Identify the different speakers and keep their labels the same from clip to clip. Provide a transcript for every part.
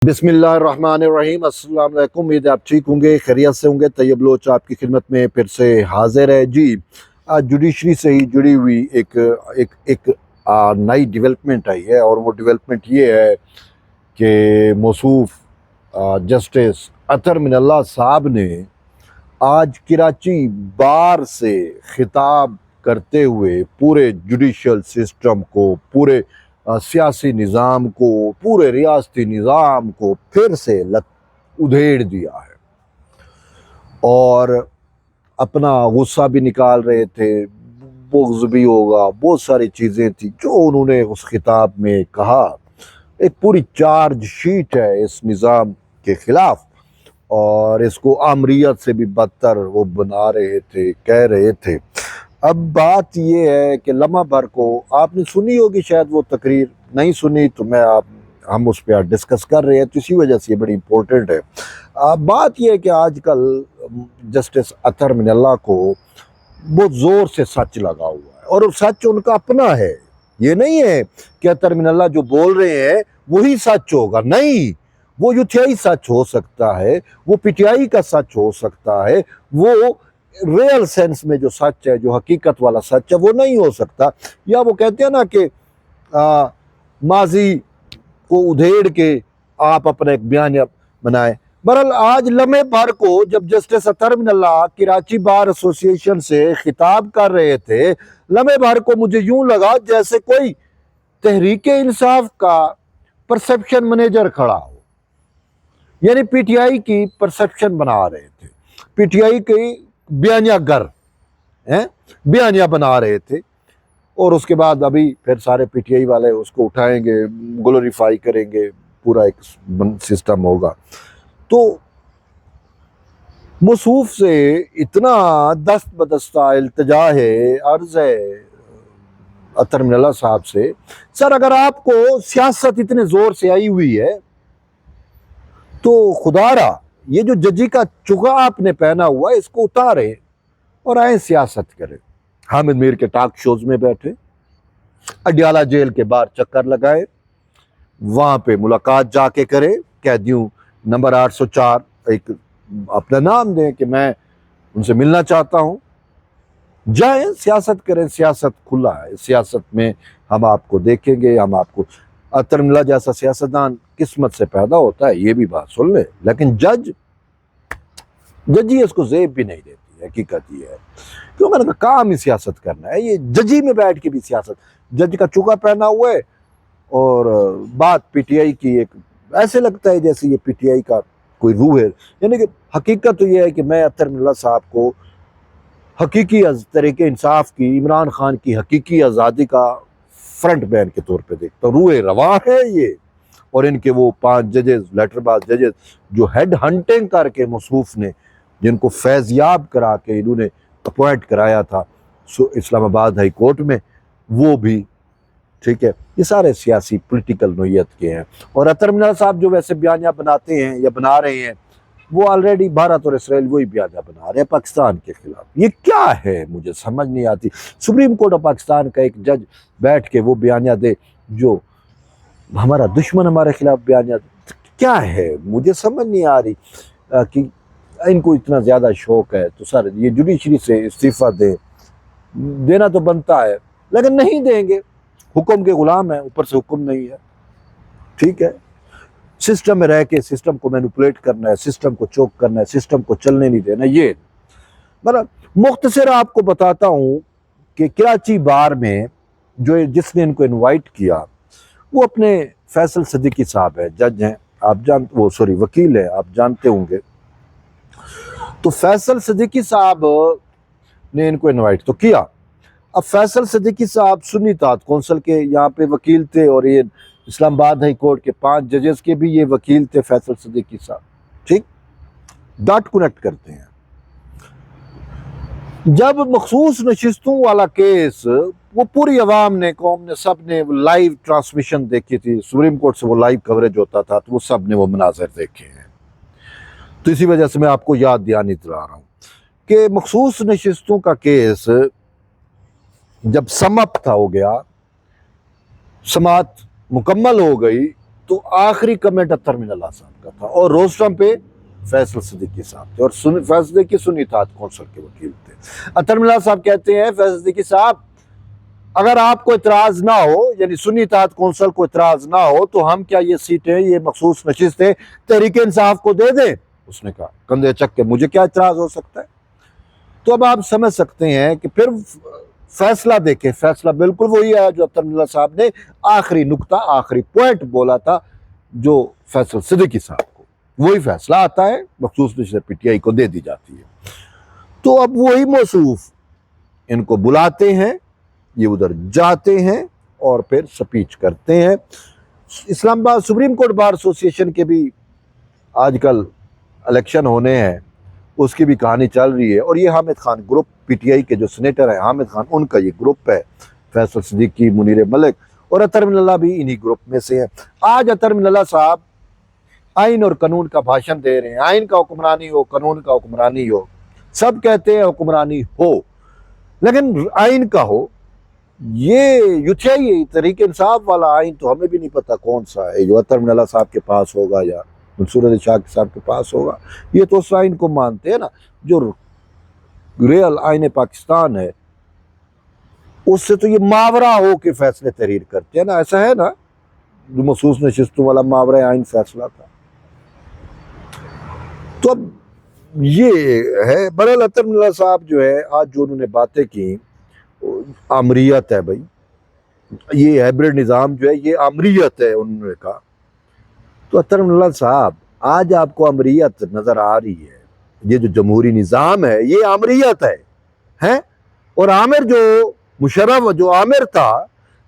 Speaker 1: بسم اللہ الرحمن الرحیم۔ السلام علیکم، امید ہے آپ ٹھیک ہوں گے، خیریت سے ہوں گے۔ طیب بلوچ آپ کی خدمت میں پھر سے حاضر ہے جی۔ آج جوڈیشری سے ہی جڑی ہوئی ایک نئی ڈیولپمنٹ آئی ہے، اور وہ ڈیولپمنٹ یہ ہے کہ موصوف جسٹس اطہر من اللہ صاحب نے آج کراچی بار سے خطاب کرتے ہوئے پورے جوڈیشل سسٹم کو، پورے سیاسی نظام کو، پورے ریاستی نظام کو پھر سے ادھیڑ دیا ہے، اور اپنا غصہ بھی نکال رہے تھے، بغض بھی ہوگا، بہت ساری چیزیں تھیں جو انہوں نے اس خطاب میں کہا۔ ایک پوری چارج شیٹ ہے اس نظام کے خلاف، اور اس کو آمریت سے بھی بدتر وہ بنا رہے تھے، کہہ رہے تھے۔ اب بات یہ ہے کہ لمحہ بھر کو آپ نے سنی ہوگی، شاید وہ تقریر نہیں سنی تو ہم اس پہ ڈسکس کر رہے ہیں، تو اسی وجہ سے یہ بڑی امپورٹنٹ ہے۔ بات یہ ہے کہ آج کل جسٹس اطہر من اللہ کو بہت زور سے سچ لگا ہوا ہے، اور سچ ان کا اپنا ہے۔ یہ نہیں ہے کہ اطہر من اللہ جو بول رہے ہیں وہی سچ ہوگا، نہیں، وہ یوتھیائی سچ ہو سکتا ہے، وہ پی ٹی آئی کا سچ ہو سکتا ہے، وہ ریئل سینس میں جو سچ ہے، جو حقیقت والا سچ ہے، وہ نہیں ہو سکتا۔ یا وہ کہتے ہیں نا کہ ماضی کو ادھیڑ کے آپ اپنا ایک بیانیہ بنائیں۔ بہرحال آج لمحے بھر کو جب جسٹس اطہر من اللہ کراچی بار ایسوسی ایشن سے خطاب کر رہے تھے، لمحے بھر کو مجھے یوں لگا جیسے کوئی تحریک انصاف کا پرسپشن منیجر کھڑا ہو، یعنی پی ٹی آئی کی پرسپشن بنا رہے تھے، پی ٹی آئی کی بیانیہ گر بیانیہ بنا رہے تھے، اور اس کے بعد ابھی پھر سارے پی ٹی آئی والے اس کو اٹھائیں گے، گلوریفائی کریں گے، پورا ایک سسٹم ہوگا۔ تو موصوف سے اتنا دست بدستہ التجا ہے، عرض ہے اطہر من اللہ صاحب سے، سر اگر آپ کو سیاست اتنے زور سے آئی ہوئی ہے تو خدا را یہ جو ججی کا چگا آپ نے پہنا ہوا ہے اس کو اتارے اور آئیں سیاست کرے۔ حامد میر کے ٹاک شوز میں بیٹھے، اڈیالہ جیل کے باہر چکر لگائے، وہاں پہ ملاقات جا کے کرے، قیدیوں نمبر 804 ایک اپنا نام دیں کہ میں ان سے ملنا چاہتا ہوں، جائیں سیاست کریں۔ سیاست کھلا ہے، سیاست میں ہم آپ کو دیکھیں گے، ہم آپ کو اطہر من اللہ جیسا سیاستدان قسمت سے پیدا ہوتا ہے، یہ بھی بات سن لے، لیکن ججی اس کو زیب بھی نہیں دیتی، حقیقت یہ ہے۔ کیوں؟ میں نے کہا کام ہی سیاست کرنا ہے، یہ ججی میں بیٹھ کے بھی سیاست، جج کا چوکا پہنا ہوا ہے، اور بات پی ٹی آئی کی ایک ایسے لگتا ہے جیسے یہ پی ٹی آئی کا کوئی روح ہے۔ یعنی کہ حقیقت تو یہ ہے کہ میں اطہر من اللہ صاحب کو حقیقی طریقے انصاف کی، عمران خان کی حقیقی آزادی کا فرنٹ مین کے طور پہ دیکھتا ہوں۔ روح رواں ہے یہ، اور ان کے وہ 5 ججز، لیٹر باز ججز جو ہیڈ ہنٹنگ کر کے موصوف نے، جن کو فیض یاب کرا کے انہوں نے اپوائنٹ کرایا تھا اسلام آباد ہائی کورٹ میں، وہ بھی ٹھیک ہے، یہ سارے سیاسی پولیٹیکل نوعیت کے ہیں۔ اور اطہر من اللہ صاحب جو ویسے بیانیہ بناتے ہیں یا بنا رہے ہیں، وہ آلریڈی بھارت اور اسرائیل وہی بیانیہ بنا رہے ہیں پاکستان کے خلاف۔ یہ کیا ہے مجھے سمجھ نہیں آتی۔ سپریم کورٹ آف پاکستان کا ایک جج بیٹھ کے وہ بیانیہ دے جو ہمارا دشمن ہمارے خلاف بیانیہ دے، کیا ہے مجھے سمجھ نہیں آ رہی۔ کہ ان کو اتنا زیادہ شوق ہے تو سر یہ جوڈیشری سے استعفیٰ دینا تو بنتا ہے، لیکن نہیں دیں گے، حکم کے غلام ہیں، اوپر سے حکم نہیں ہے، ٹھیک ہے۔ سسٹم میں رہ کے سسٹم کو مینوپولیٹ کرنا ہے، سسٹم کو چوک کرنا ہے، سسٹم کو چلنے نہیں دینا، یہ مختصر آپ کو بتاتا ہوں کہ کراچی بار میں جس نے ان کو انوائٹ کیا وہ اپنے فیصل صدیقی صاحب ہے، جج ہیں، آپ وکیل ہے، آپ جانتے ہوں گے۔ تو فیصل صدیقی صاحب نے ان کو انوائٹ تو کیا۔ اب فیصل صدیقی صاحب سنی اتحاد کونسل کے یہاں پہ وکیل تھے، اور یہ اسلام آباد ہائی کورٹ کے 5 ججز کے بھی یہ وکیل تھے فیصل صدیقی صاحب، ٹھیک، ڈاٹ کنیکٹ کرتے ہیں۔ جب مخصوص نشستوں والا کیس، وہ پوری عوام نے، قوم نے، سب نے لائیو ٹرانسمیشن دیکھی تھی، سپریم کورٹ سے وہ لائیو کوریج ہوتا تھا، تو وہ سب نے وہ مناظر دیکھے ہیں۔ تو اسی وجہ سے میں آپ کو یاد دہانی دلا رہا ہوں کہ مخصوص نشستوں کا کیس جب سماپت ہو گیا، سماعت مکمل ہو گئی، تو آخری کمنٹ اطہر من اللہ صاحب کا تھا، اور روسٹم پہ فیصل صدیقی صاحب تھے، اور فیصل صدیقی سنی اتحاد کونسل کے وکیل تھے۔ اطہر من اللہ صاحب کہتے ہیں فیصل صدیقی صاحب اگر آپ کو اعتراض نہ ہو، یعنی سنی اتحاد کونسل کو اعتراض نہ ہو، تو ہم کیا یہ سیٹیں، یہ مخصوص نشستیں تحریک انصاف کو دے دیں؟ اس نے کہا کندھے چک کے مجھے کیا اعتراض ہو سکتا ہے۔ تو اب آپ سمجھ سکتے ہیں کہ پھر فیصلہ دیکھیں، فیصلہ بالکل وہی ہے جو اطہر من اللہ صاحب نے آخری نقطہ، آخری پوائنٹ بولا تھا جو فیصل صدیقی صاحب کو، وہی فیصلہ آتا ہے، مخصوص نشست پی ٹی آئی کو دے دی جاتی ہے۔ تو اب وہی موصوف ان کو بلاتے ہیں، یہ ادھر جاتے ہیں اور پھر سپیچ کرتے ہیں۔ اسلام آباد سپریم کورٹ بار ایسوسی ایشن کے بھی آج کل الیکشن ہونے ہیں، اس کی بھی کہانی چل رہی ہے، اور یہ Hamid Khan group, P T I کے جو سینیٹر ہیں حامد خان، ان کا یہ گروپ ہے، فیصل صدیقی، منیر ملک اور اطہر من اللہ بھی انہی گروپ میں سے ہیں۔ آج اطہر من اللہ صاحب آئین اور قانون کا بھاشن دے رہے ہیں، آئین کا حکمرانی ہو، قانون کا حکمرانی ہو، سب کہتے ہیں حکمرانی ہو، لیکن آئین کا ہو۔ یہ یوتھیائی تحریک انصاف والا آئین تو ہمیں بھی نہیں پتا کون سا ہے، جو اطہر من اللہ صاحب کے پاس ہوگا یا منصور علی شاہ صاحب کے پاس ہوگا۔ یہ تو اس آئین کو مانتے ہیں نا جو ریئل آئین پاکستان ہے، اس سے تو یہ ماورا ہو کے فیصلے تحریر کرتے ہیں نا، ایسا ہے نا جو مخصوص نشستوں والا ماورا آئین فیصلہ تھا۔ تو اب یہ ہے بہرحال اطہر من اللہ صاحب جو ہے آج جو انہوں نے باتیں کی، آمریت ہے بھائی، یہ ہائبرڈ نظام جو ہے یہ آمریت ہے انہوں نے کہا۔ تو اطہر من اللہ صاحب آج آپ کو آمریت نظر آ رہی ہے، یہ جو جمہوری نظام ہے یہ آمریت ہے، اور عامر جو مشرف جو عامر تھا،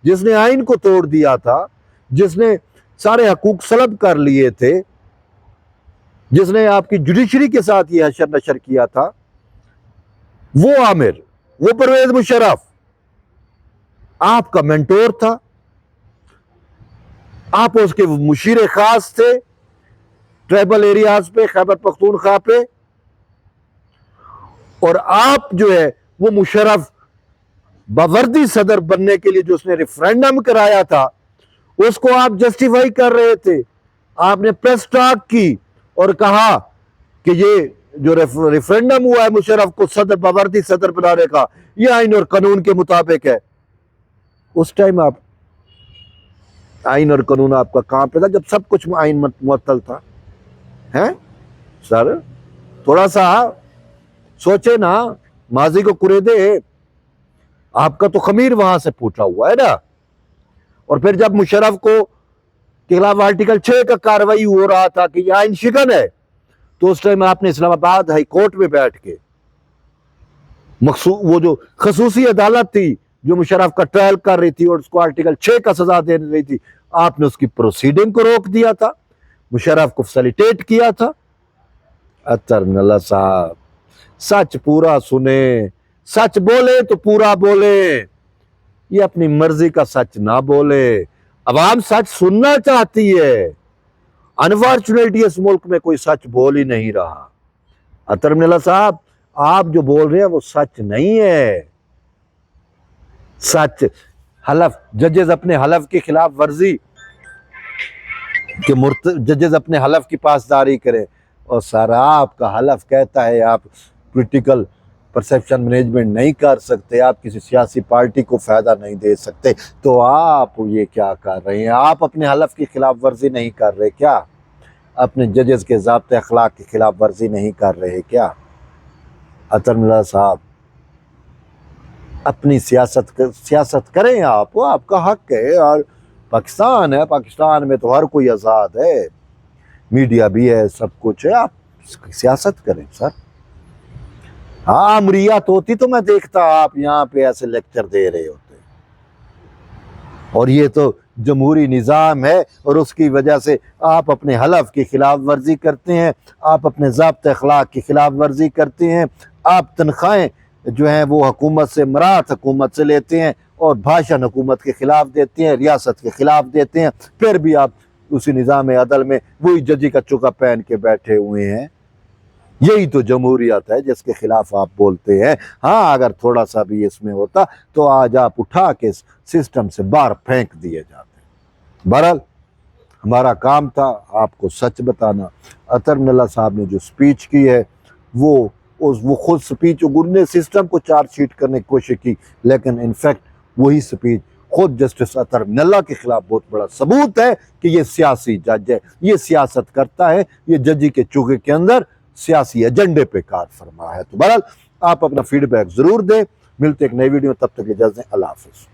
Speaker 1: جس نے آئین کو توڑ دیا تھا، جس نے سارے حقوق سلب کر لیے تھے، جس نے آپ کی جوڈیشری کے ساتھ یہ حشر نشر کیا تھا، وہ عامر، وہ پرویز مشرف آپ کا مینٹور تھا، آپ اس کے مشیر خاص تھے ٹرائبل ایریاز پہ، خیبر پختونخوا پہ، اور آپ جو ہے وہ مشرف باوردی صدر بننے کے لیے جو اس نے ریفرینڈم کرایا تھا، اس کو آپ جسٹیفائی کر رہے تھے۔ آپ نے پریس ٹاک کی اور کہا کہ یہ جو ریفرینڈم ہوا ہے مشرف کو صدر باوردی صدر بنانے کا، یہ آئین اور قانون کے مطابق ہے۔ اس ٹائم آپ آئین اور قانون آپ کا کہاں پہ تھا جب سب کچھ آئین معطل تھا؟ سر تھوڑا سا سوچے نا، ماضی کو کریدے، آپ کا تو خمیر وہاں سے پھوٹا ہوا ہے نا۔ اور پھر جب مشرف کو کے خلاف آرٹیکل 6 کا کاروائی ہو رہا تھا کہ یہ آئین شکن ہے، تو اس ٹائم آپ نے اسلام آباد ہائی کورٹ میں بیٹھ کے وہ جو خصوصی عدالت تھی جو مشرف کا ٹرائل کر رہی تھی اور اس کو آرٹیکل 6 کا سزا دے رہی تھی، آپ نے اس کی پروسیڈنگ کو روک دیا تھا، مشرف کو فیسیلیٹیٹ کیا تھا۔ اطہر من اللہ صاحب سچ پورا سنیں، سچ بولے تو پورا بولے، یہ اپنی مرضی کا سچ نہ بولے۔ عوام سچ سننا چاہتی ہے، انفارچونیٹلی اس ملک میں کوئی سچ بول ہی نہیں رہا۔ اطہر من اللہ صاحب آپ جو بول رہے ہیں وہ سچ نہیں ہے۔ سچ حلف، ججز اپنے حلف کی خلاف ورزی کہ ججز اپنے حلف کی پاسداری کریں، اور سر آپ کا حلف کہتا ہے آپ پولیٹیکل پرسیپشن مینجمنٹ نہیں کر سکتے، آپ کسی سیاسی پارٹی کو فائدہ نہیں دے سکتے، تو آپ یہ کیا کر رہے ہیں؟ آپ اپنے حلف کی خلاف ورزی نہیں کر رہے کیا؟ اپنے ججز کے ضابطۂ اخلاق کی خلاف ورزی نہیں کر رہے کیا؟ اطہر من اللہ صاحب اپنی سیاست کریں، آپ کا حق ہے، اور پاکستان ہے، پاکستان میں تو ہر کوئی آزاد ہے، میڈیا بھی ہے، سب کچھ ہے، آپ سیاست کریں سر۔ ہاں امریت ہوتی تو میں دیکھتا آپ یہاں پہ ایسے لیکچر دے رہے ہوتے، اور یہ تو جمہوری نظام ہے، اور اس کی وجہ سے آپ اپنے حلف کی خلاف ورزی کرتے ہیں، آپ اپنے ضابطۂ اخلاق کی خلاف ورزی کرتے ہیں، آپ تنخواہیں جو ہیں وہ حکومت سے، مرات حکومت سے لیتے ہیں، اور بھاشن حکومت کے خلاف دیتے ہیں، ریاست کے خلاف دیتے ہیں، پھر بھی آپ اسی نظام عدل میں وہی ججی کا چکا پہن کے بیٹھے ہوئے ہیں۔ یہی تو جمہوریت ہے جس کے خلاف آپ بولتے ہیں۔ ہاں اگر تھوڑا سا بھی اس میں ہوتا تو آج آپ اٹھا کے سسٹم سے باہر پھینک دیے جاتے۔ بہرحال ہمارا کام تھا آپ کو سچ بتانا۔ اطہر من اللہ صاحب نے جو سپیچ کی ہے وہ خود سپیچ نے سسٹم کو چارج شیٹ کرنے کی کوشش کی، لیکن انفیکٹ وہی سپیچ خود جسٹس اطہر من اللہ کے خلاف بہت بڑا ثبوت ہے کہ یہ سیاسی جج ہے، یہ سیاست کرتا ہے، یہ ججی کے چوکے کے اندر سیاسی ایجنڈے پہ کار فرما ہے۔ تو بہرحال آپ اپنا فیڈ بیک ضرور دیں، ملتے ایک نئی ویڈیو، تب تک اجازت دیں، اللہ حافظ۔